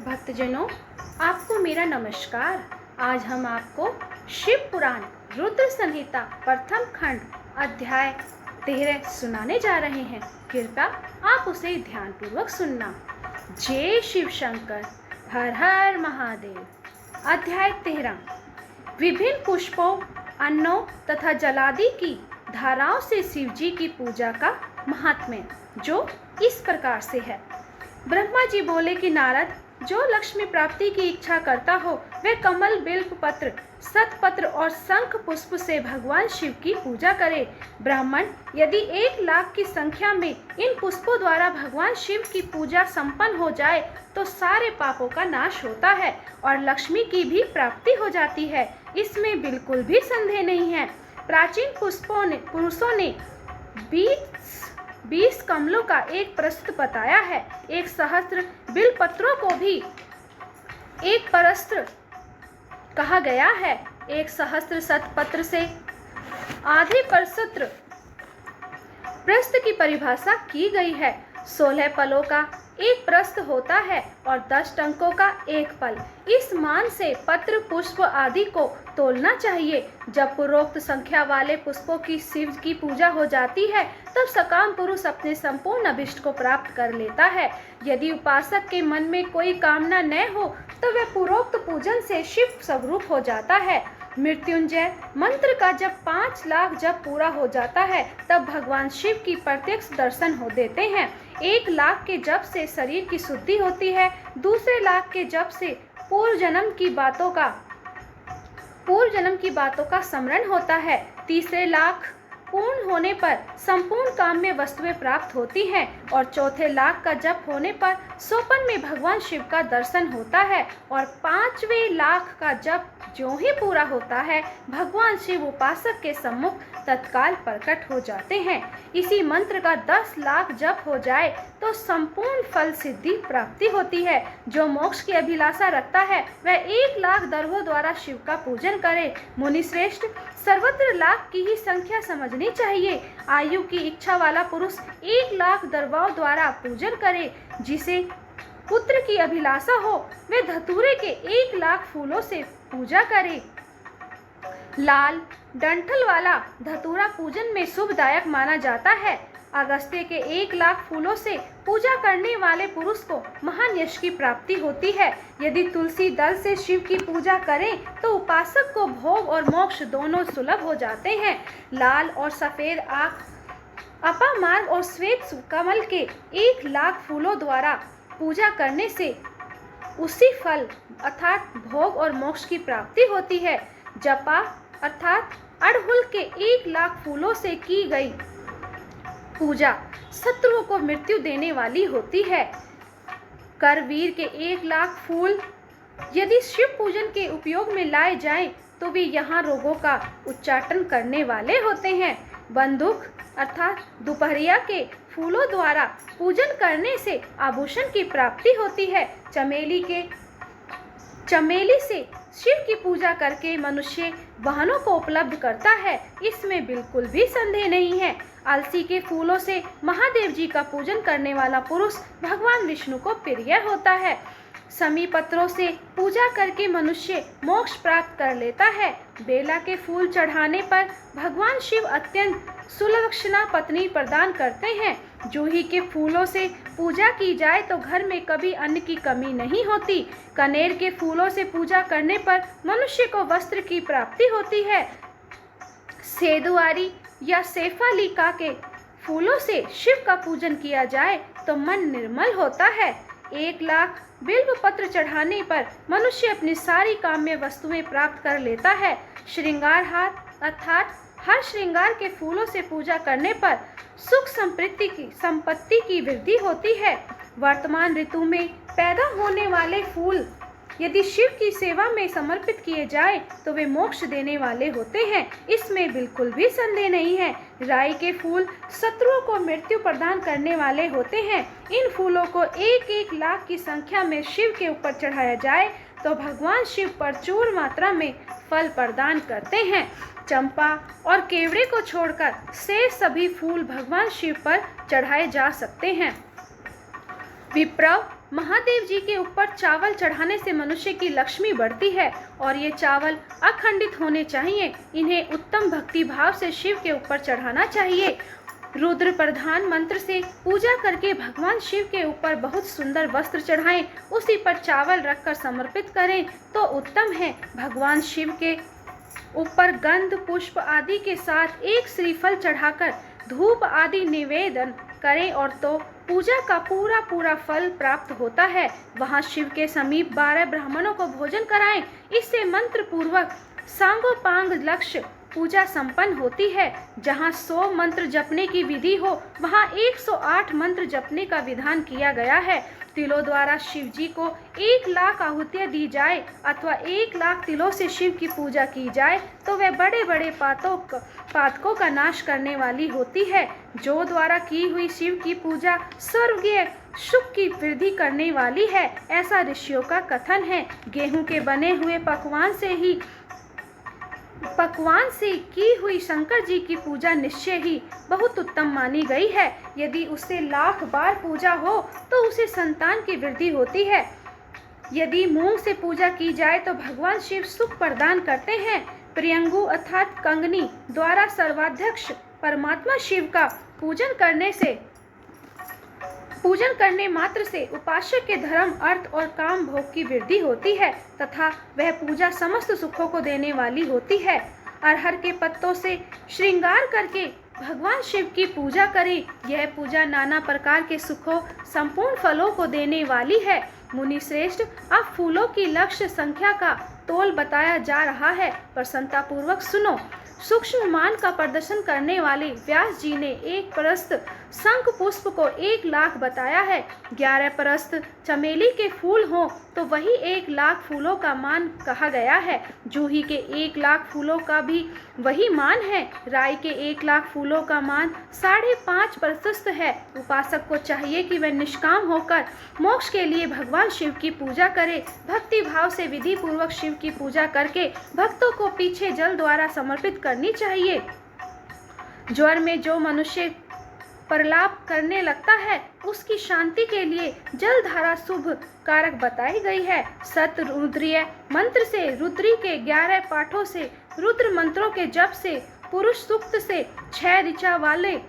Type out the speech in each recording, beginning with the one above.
भक्तजनों, आपको मेरा नमस्कार। आज हम आपको शिव पुराण रुद्र संहिता प्रथम खंड अध्याय 13 सुनाने जा रहे हैं। कृपया आप उसे ध्यानपूर्वक सुनना। जय शिव शंकर, हर हर महादेव। अध्याय 13। विभिन्न पुष्पों, अन्नों तथा जलादि की धाराओं से शिवजी की पूजा का महात्म्य जो इस प्रकार से है। ब्रह्मा जी बोले कि नारद, जो लक्ष्मी प्राप्ति की इच्छा करता हो वह कमल, बिल्व पत्र, सतपत्र और शंख पुष्प से भगवान शिव की पूजा करे। ब्राह्मण, यदि 1,00,000 की संख्या में इन पुष्पों द्वारा भगवान शिव की पूजा संपन्न हो जाए तो सारे पापों का नाश होता है और लक्ष्मी की भी प्राप्ति हो जाती है। इसमें बिल्कुल भी संदेह नहीं है। प्राचीन पुरुषों ने 20 कमलों का एक प्रस्त्र बताया है। 1 सहस्त्र बिलपत्रों को भी एक प्रस्त्र कहा गया है। 1 सहस्त्र सतपत्र से आधे प्रस्थ की परिभाषा की गई है। 16 पलों का एक प्रस्थ होता है और 10 टंकों का एक पल। इस मान से पत्र, पुष्प आदि को तोलना चाहिए। जब पूर्वोक्त संख्या वाले पुष्पों की शिव की पूजा हो जाती है तब सकाम पुरुष अपने संपूर्ण अभिष्ट को प्राप्त कर लेता है। यदि उपासक के मन में कोई कामना न हो तो वह पूर्वोक्त पूजन से शिव स्वरूप हो जाता है। मृत्युंजय मंत्र का जब 5,00,000 जब पूरा हो जाता है तब भगवान शिव की प्रत्यक्ष दर्शन हो देते हैं। 1,00,000 के जप से शरीर की शुद्धि होती है। दूसरे लाख के जप से पूर्व जन्म की बातों का स्मरण होता है। तीसरे लाख पूर्ण होने पर संपूर्ण काम्य वस्तुएं प्राप्त होती हैं और चौथे लाख का जप होने पर सोपन में भगवान शिव का दर्शन होता है और 5वें लाख का जप जो ही पूरा होता है भगवान शिव उपासक के सम्मुख तत्काल प्रकट हो जाते हैं। इसी मंत्र का 10,00,000 जप हो जाए तो संपूर्ण फल सिद्धि प्राप्ति होती है। जो मोक्ष की अभिलाषा रखता है वह 1,00,000 दर्भों द्वारा शिव का पूजन करे। मुनि श्रेष्ठ, सर्वत्र लाख की ही संख्या समझनी चाहिए। आयु की इच्छा वाला पुरुष 1,00,000 दर्भों द्वारा पूजन करे। जिसे पुत्र की अभिलाषा हो वे धतूरे के 1,00,000 फूलों से पूजा करे। लाल डंठल वाला धतूरा पूजन में शुभदायक माना जाता है। अगस्त्य के 1,00,000 फूलों से पूजा करने वाले पुरुष को महान यश की प्राप्ति होती है। यदि तुलसी दल से शिव की पूजा करें तो उपासक को भोग और मोक्ष दोनों सुलभ हो जाते हैं। लाल और सफेद आँख, अपामार्ग और श्वेत कमल के 1,00,000 फूलों द्वारा पूजा करने से उसी फल अर्थात भोग और मोक्ष की प्राप्ति होती है। जपा अर्थात अड़हुल के 1,00,000 फूलों से की गई पूजा शत्रुओं को मृत्यु देने वाली होती है। करवीर के 1,00,000 फूल यदि शिव पूजन के उपयोग में लाए जाएं तो वे यहाँ रोगों का उच्चाटन करने वाले होते हैं। बंदूक अर्थात दोपहरिया के फूलों द्वारा पूजन करने से आभूषण की प्राप्ति होती है। चमेली से शिव की पूजा करके मनुष्य वाहनों को उपलब्ध करता है। इसमें बिल्कुल भी संदेह नहीं है। अलसी के फूलों से महादेव जी का पूजन करने वाला पुरुष भगवान विष्णु को प्रिय होता है। समी पत्रों से पूजा करके मनुष्य मोक्ष प्राप्त कर लेता है। बेला के फूल चढ़ाने पर भगवान शिव अत्यंत सुलक्षणा पत्नी प्रदान करते हैं। जूही के फूलों से पूजा की जाए तो घर में कभी अन्न की कमी नहीं होती। कनेर के फूलों से पूजा करने पर मनुष्य को वस्त्र की प्राप्ति होती है। सेदुआरी या सेफालिका के फूलों से शिव का पूजन किया जाए तो मन निर्मल होता है। 1,00,000 बिल्व पत्र चढ़ाने पर मनुष्य अपनी सारी काम्य वस्तुएं प्राप्त कर लेता है। श्रृंगार हार अर्थात हर श्रृंगार के फूलों से पूजा करने पर सुख संपत्ति की वृद्धि होती है। वर्तमान ऋतु में पैदा होने वाले फूल यदि शिव की सेवा में समर्पित किए जाए तो वे मोक्ष देने वाले होते हैं। इसमें बिल्कुल भी संदेह नहीं है। राई के फूल शत्रुओं को मृत्यु प्रदान करने वाले होते हैं। इन फूलों को 1,00,000 की संख्या में शिव के ऊपर चढ़ाया जाए तो भगवान शिव प्रचुर मात्रा में फल प्रदान करते हैं। चंपा और केवड़े को छोड़कर शेष सभी फूल भगवान शिव पर चढ़ाए जा सकते हैं। विप्र महादेव जी के ऊपर चावल चढ़ाने से मनुष्य की लक्ष्मी बढ़ती है और ये चावल अखंडित होने चाहिए। इन्हें उत्तम भक्ति भाव से शिव के ऊपर चढ़ाना चाहिए। रुद्र प्रधान मंत्र से पूजा करके भगवान शिव के ऊपर बहुत सुंदर वस्त्र चढ़ाएं, उसी पर चावल रखकर समर्पित करें तो उत्तम है। भगवान शिव के ऊपर गंध पुष्प आदि के साथ एक श्रीफल चढ़ाकर धूप आदि निवेदन करें और तो पूजा का पूरा फल प्राप्त होता है। वहां शिव के समीप 12 ब्राह्मणों को भोजन कराएं। इससे मंत्र पूर्वक सांगोपांग लक्ष्य पूजा संपन्न होती है। जहां 100 मंत्र जपने की विधि हो वहां 108 मंत्र जपने का विधान किया गया है। तिलों द्वारा शिव जी को 1 लाख आहुतियाँ दी जाए अथवा 1 लाख तिलों से शिव की पूजा की जाए तो वह बड़े बड़े पातकों का नाश करने वाली होती है। जो द्वारा की हुई शिव की पूजा स्वर्गीय सुख की वृद्धि करने वाली है, ऐसा ऋषियों का कथन है। गेहूं के बने हुए पकवान से की हुई शंकर जी की पूजा निश्चय ही बहुत उत्तम मानी गई है। यदि उससे 1,00,000 बार पूजा हो तो उसे संतान की वृद्धि होती है। यदि मूंग से पूजा की जाए तो भगवान शिव सुख प्रदान करते हैं। प्रियंगु अर्थात कंगनी द्वारा सर्वाध्यक्ष परमात्मा शिव का पूजन करने मात्र से उपासक के धर्म अर्थ और काम भोग की वृद्धि होती है तथा वह पूजा समस्त सुखों को देने वाली होती है। अरहर के पत्तों से श्रृंगार करके भगवान शिव की पूजा करें। यह पूजा नाना प्रकार के सुखों संपूर्ण फलों को देने वाली है। मुनि श्रेष्ठ, अब फूलों की लक्ष्य संख्या का तोल बताया जा रहा है, प्रसन्नता पूर्वक सुनो। सूक्ष्म मान का प्रदर्शन करने वाले व्यास जी ने एक परस्त शंख पुष्प को 1 लाख बताया है। 11 परस्त चमेली के फूल हों तो वही 1 लाख फूलों का मान कहा गया है। जूही के 1 लाख फूलों का भी वही मान है। राई के 1 लाख फूलों का मान 5.5 प्रशस्त है। उपासक को चाहिए कि वह निष्काम होकर मोक्ष के लिए भगवान शिव की पूजा करे। भक्ति भाव से विधि पूर्वक शिव की पूजा करके भक्तों को पीछे जल द्वारा समर्पित करनी चाहिए। ज्वर में जो मनुष्य प्रलाप करने लगता है उसकी शांति के लिए जल धारा शुभ कारक बताई गई है। सत रुद्रीय मंत्र से, रुद्री के 11 पाठों से, रुद्र मंत्रों के जप से, पुरुष सूक्त से, 6 ऋचा वाले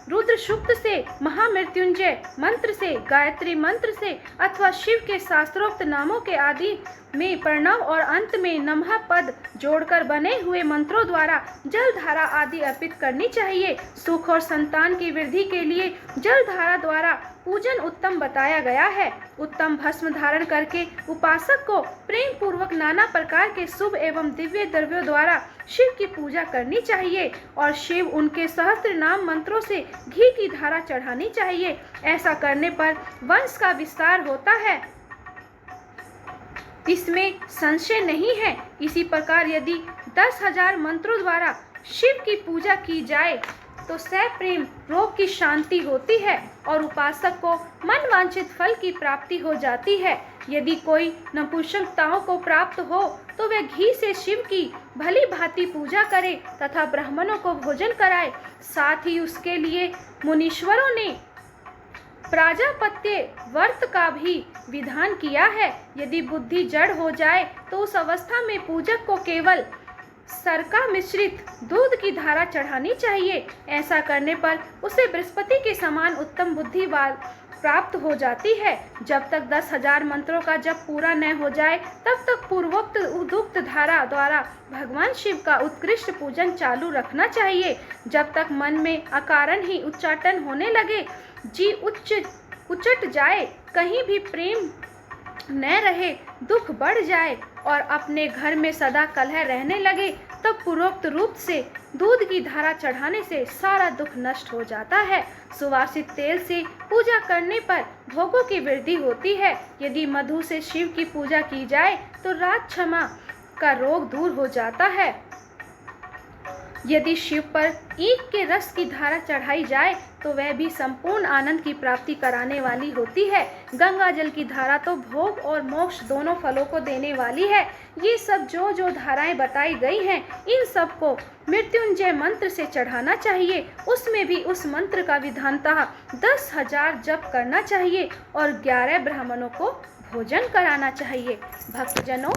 रुद्र सूक्त से, महामृत्युंजय मंत्र से, गायत्री मंत्र से अथवा शिव के शास्त्रोक्त नामों के आदि में प्रणव और अंत में नमः पद जोड़कर बने हुए मंत्रों द्वारा जल धारा आदि अर्पित करनी चाहिए। सुख और संतान की वृद्धि के लिए जल धारा द्वारा पूजन उत्तम बताया गया है। उत्तम भस्म धारण करके उपासक को प्रेम पूर्वक नाना प्रकार के शुभ एवं दिव्य द्रव्यों द्वारा शिव की पूजा करनी चाहिए और शिव उनके सहस्त्र नाम मंत्रों से घी की धारा चढ़ानी चाहिए। ऐसा करने पर वंश का विस्तार होता है, इसमें संशय नहीं है। इसी प्रकार यदि 10,000 मंत्रों द्वारा शिव की पूजा की जाए तो सप्रेम रोग की शांति होती है और उपासक को मन वांछित फल की प्राप्ति हो जाती है। यदि कोई नपुंसकताओं को प्राप्त हो तो वह घी से शिव की भली भांति पूजा करे तथा ब्राह्मणों को भोजन कराए। साथ ही उसके लिए मुनीश्वरों ने प्राजापत्य व्रत का भी विधान किया है। यदि बुद्धि जड़ हो जाए तो उस अवस्था में पूजक को केवल सरका मिश्रित दूध की धारा चढ़ानी चाहिए। ऐसा करने पर उसे बृहस्पति के समान उत्तम बुद्धि प्राप्त हो जाती है। जब तक 10,000 मंत्रों का जप पूरा न हो जाए तब तक पूर्वोक्त उदुक्त धारा द्वारा भगवान शिव का उत्कृष्ट पूजन चालू रखना चाहिए। जब तक मन में अकारण ही उच्चाटन होने लगे, जी उचट जाए, कहीं भी प्रेम न रहे, दुख बढ़ जाए और अपने घर में सदा कलह रहने लगे, तब पूर्वोक्त रूप से दूध की धारा चढ़ाने से सारा दुख नष्ट हो जाता है। सुवासित तेल से पूजा करने पर भोगों की वृद्धि होती है। यदि मधु से शिव की पूजा की जाए तो रात क्षमा का रोग दूर हो जाता है। यदि शिव पर ईख के रस की धारा चढ़ाई जाए तो वह भी संपूर्ण आनंद की प्राप्ति कराने वाली होती है। गंगा जल की धारा तो भोग और मोक्ष दोनों फलों को देने वाली है। ये सब जो धाराएं बताई गई हैं, इन सब को मृत्युंजय मंत्र से चढ़ाना चाहिए। उसमें भी उस मंत्र का विधानतः 10,000 जप करना चाहिए और 11 ब्राह्मणों को भोजन कराना चाहिए। भक्तजनों,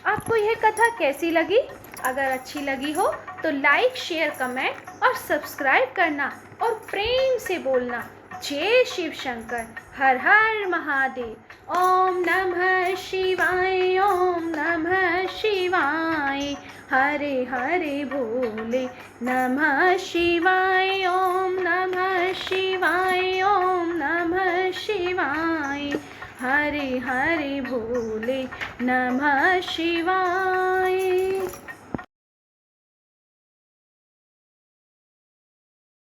आपको यह कथा कैसी लगी? अगर अच्छी लगी हो तो लाइक, शेयर, कमेंट और सब्सक्राइब करना और प्रेम से बोलना, जय शिव शंकर, हर हर महादेव। ओम नमः शिवाय, ओम नमः शिवाय, हरे हरे भोले नमः शिवाय, ओम नमः शिवाय, ओम नमः शिवाय, हरे हरे भोले नमः शिवाय।